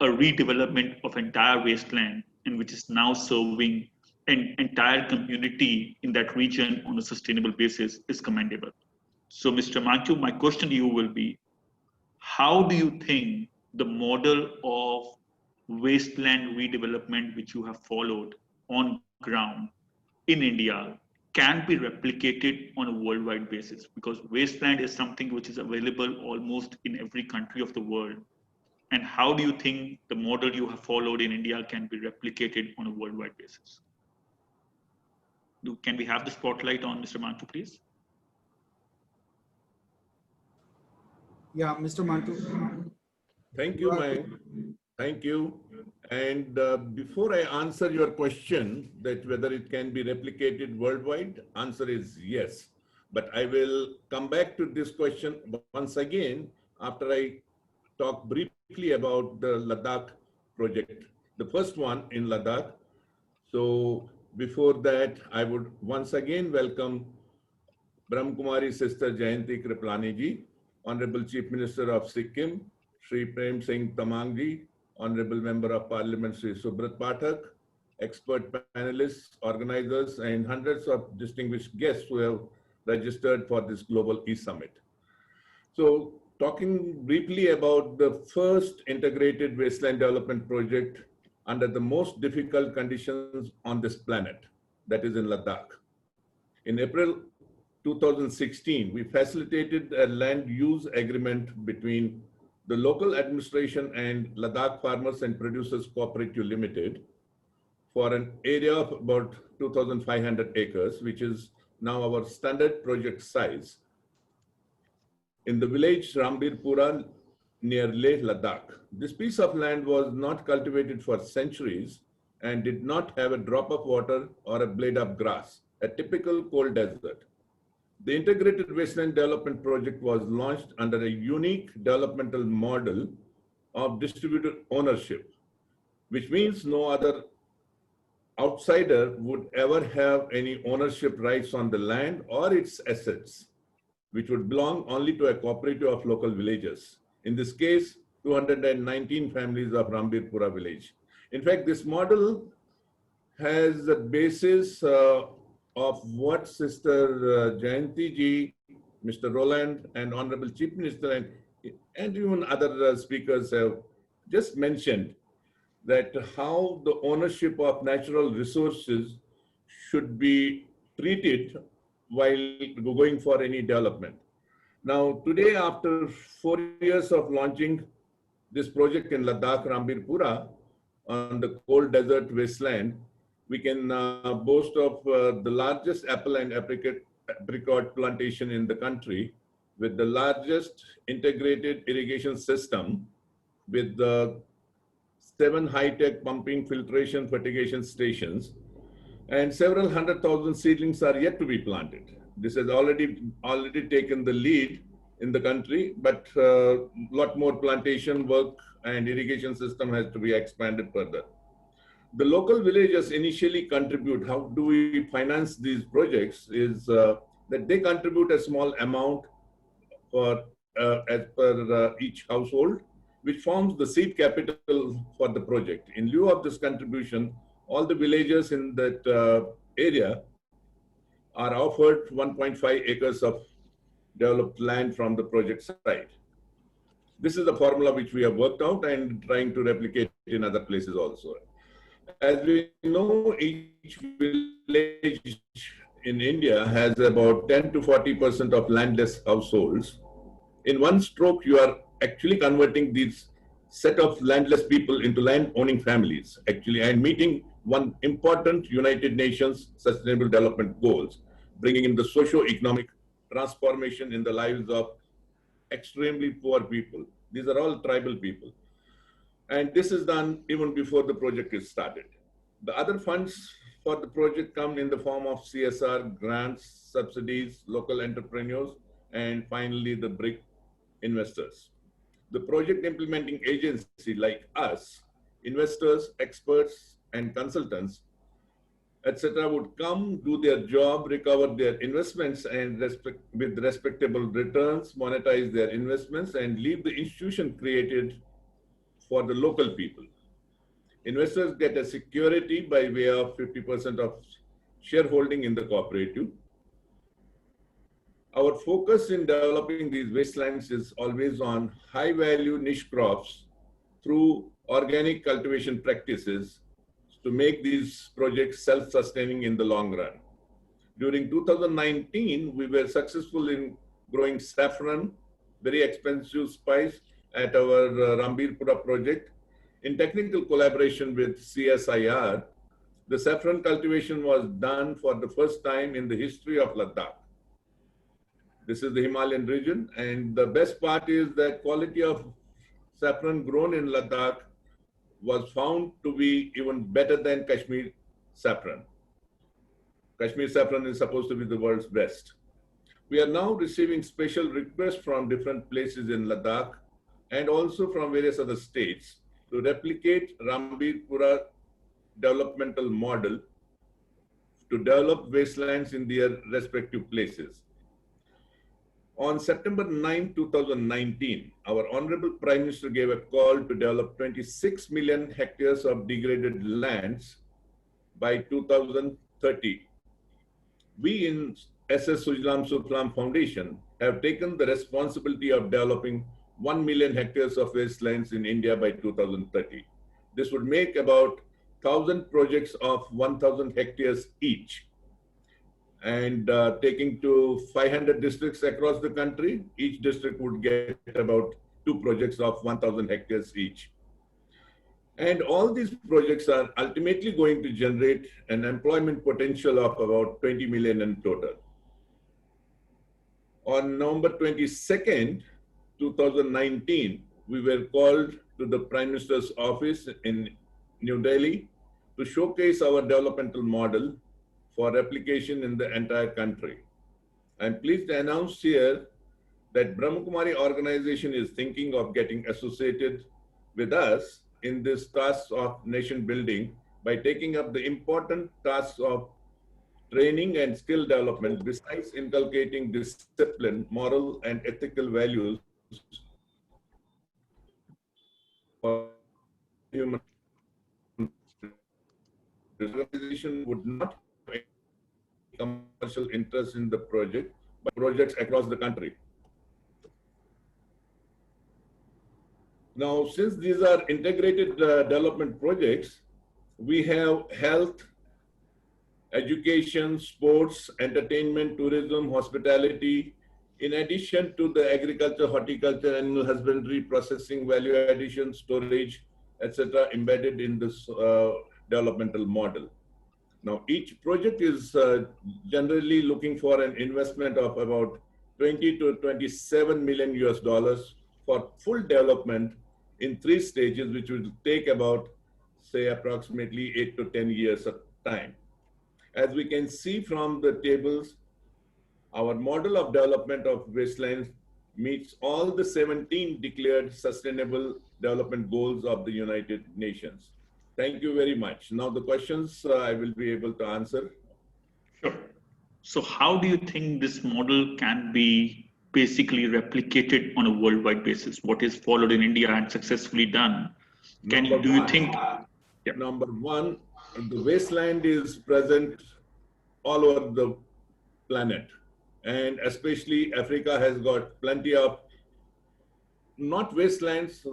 a redevelopment of entire wasteland and which is now serving an entire community in that region on a sustainable basis is commendable. So, Mr. Mantoo, my question to you will be, how do you think the model of wasteland redevelopment which you have followed on ground in India can be replicated on a worldwide basis? Because wasteland is something which is available almost in every country of the world. And how do you think the model you have followed in India can be replicated on a worldwide basis? Can we have the spotlight on Mr. Mantoo, please? Yeah, Mr. Mantoo. Thank you, Mayank. Thank you. And before I answer your question that whether it can be replicated worldwide, answer is yes. But I will come back to this question once again after I talk briefly about the Ladakh project, the first one in Ladakh. So before that, I would once again welcome Brahmakumari Sister Jayanti Kriplani ji, Honorable Chief Minister of Sikkim, Shri Prem Singh Tamang ji, Honorable Member of Parliament Shri Subrat Pathak, expert panelists, organizers, and hundreds of distinguished guests who have registered for this Global E-Summit. So, talking briefly about the first integrated wasteland development project under the most difficult conditions on this planet, that is in Ladakh. In April 2016, we facilitated a land use agreement between the local administration and Ladakh Farmers and Producers Cooperative Limited for an area of about 2,500 acres, which is now our standard project size, in the village Rambirpura near Leh, Ladakh. This piece of land was not cultivated for centuries and did not have a drop of water or a blade of grass, a typical cold desert. The integrated wasteland development project was launched under a unique developmental model of distributed ownership, which means no other outsider would ever have any ownership rights on the land or its assets, which would belong only to a cooperative of local villages. In this case, 219 families of Rambirpura village. In fact, this model has a basis of what Sister Jayanti ji, Mr. Roland, and Honorable Chief Minister and even other speakers have just mentioned, that how the ownership of natural resources should be treated while going for any development. Now, today, after 4 years of launching this project in Ladakh, Rambirpura, on the cold desert wasteland, we can boast of the largest apple and apricot plantation in the country, with the largest integrated irrigation system, with the 7 high-tech pumping, filtration, fertigation stations, and several 100,000 seedlings are yet to be planted. This has already taken the lead in the country, but a lot more plantation work and irrigation system has to be expanded further. The local villagers initially contribute. How do we finance these projects? Is that they contribute a small amount for as per each household, which forms the seed capital for the project. In lieu of this contribution, all the villagers in that area are offered 1.5 acres of developed land from the project site. This is the formula which we have worked out and trying to replicate in other places also. As we know, each village in India has about 10 to 40% of landless households. In one stroke, you are actually converting these set of landless people into land-owning families, actually, and meeting one important United Nations Sustainable Development Goals, bringing in the socio-economic transformation in the lives of extremely poor people. These are all tribal people. And this is done even before the project is started. The other funds for the project come in the form of CSR, grants, subsidies, local entrepreneurs, and finally the BRIC investors. The project implementing agency like us, investors, experts, and consultants, etc., would come, do their job, recover their investments, and with respectable returns, monetize their investments, and leave the institution created for the local people. Investors get a security by way of 50% of shareholding in the cooperative. Our focus in developing these wastelands is always on high-value niche crops through organic cultivation practices to make these projects self-sustaining in the long run. During 2019, we were successful in growing saffron, very expensive spice, at our Rambirpura project. In technical collaboration with CSIR, the saffron cultivation was done for the first time in the history of Ladakh. This is the Himalayan region, and the best part is that quality of saffron grown in Ladakh was found to be even better than Kashmir saffron. Kashmir saffron is supposed to be the world's best. We are now receiving special requests from different places in Ladakh and also from various other states to replicate Rambirpura developmental model to develop wastelands in their respective places. On September 9, 2019, our Honorable Prime Minister gave a call to develop 26 million hectares of degraded lands by 2030. We in SS Sujalaam Suphalaam Foundation have taken the responsibility of developing 1 million hectares of wastelands in India by 2030. This would make about 1,000 projects of 1,000 hectares each. And taking to 500 districts across the country, each district would get about 2 projects of 1,000 hectares each. And all these projects are ultimately going to generate an employment potential of about 20 million in total. On November 22nd, 2019, we were called to the Prime Minister's office in New Delhi to showcase our developmental model for replication in the entire country. I'm pleased to announce here that Brahmakumari organization is thinking of getting associated with us in this task of nation building by taking up the important tasks of training and skill development, besides inculcating discipline, moral and ethical values for human. The organization would not have commercial interest in the project, but projects across the country. Now, since these are integrated development projects, we have health, education, sports, entertainment, tourism, hospitality, in addition to the agriculture, horticulture, animal husbandry, processing, value addition, storage, etc., embedded in this developmental model. Now, each project is generally looking for an investment of about 20 to 27 million US dollars for full development in 3 stages, which will take about, say, approximately 8 to 10 years of time. As we can see from the tables, our model of development of wastelands meets all the 17 declared sustainable development goals of the United Nations. Thank you very much. Now the questions I will be able to answer. Sure. So how do you think this model can be basically replicated on a worldwide basis? What is followed in India and successfully done? You think? Yeah. Number one, the wasteland is present all over the planet. And especially Africa has got plenty of, not wastelands,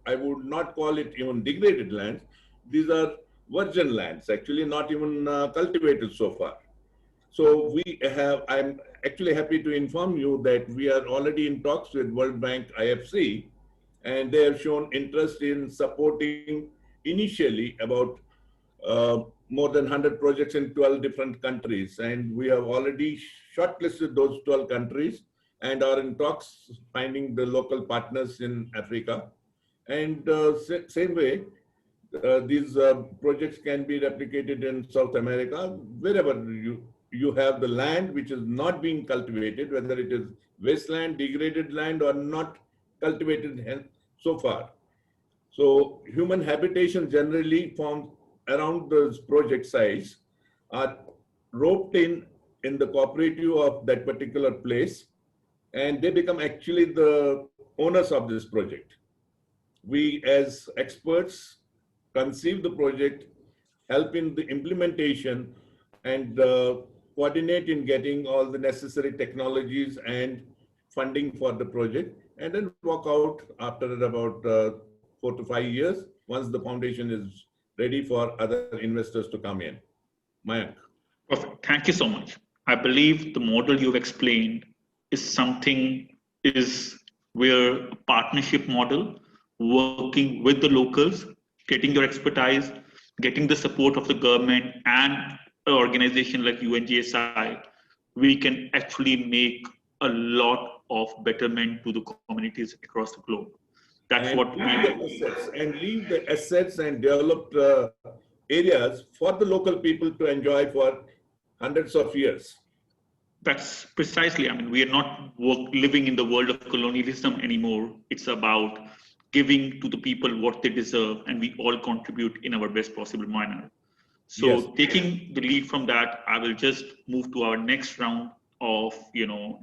I would not call it even degraded lands. These are virgin lands, actually not even cultivated so far. So I'm actually happy to inform you that we are already in talks with World Bank IFC, and they have shown interest in supporting initially about more than 100 projects in 12 different countries. And we have already shortlisted those 12 countries and are in talks finding the local partners in Africa. And same way, these projects can be replicated in South America, wherever you have the land which is not being cultivated, whether it is wasteland, degraded land, or not cultivated so far. So human habitation generally forms around those project sites are roped in the cooperative of that particular place, and they become actually the owners of this project. we as experts conceive the project, help in the implementation, and coordinate in getting all the necessary technologies and funding for the project, and then walk out after about 4 to 5 years once the foundation is ready for other investors to come in. Mayank. Perfect. Thank you so much. I believe the model you've explained is where a partnership model, working with the locals, getting your expertise, getting the support of the government and an organization like UNGSI, we can actually make a lot of betterment to the communities across the globe. That's and what we leave the assets and developed areas for the local people to enjoy for hundreds of years. That's precisely, I mean, we are not living in the world of colonialism anymore. It's about giving to the people what they deserve, and we all contribute in our best possible manner. So yes, taking the lead from that, I will just move to our next round of discussion.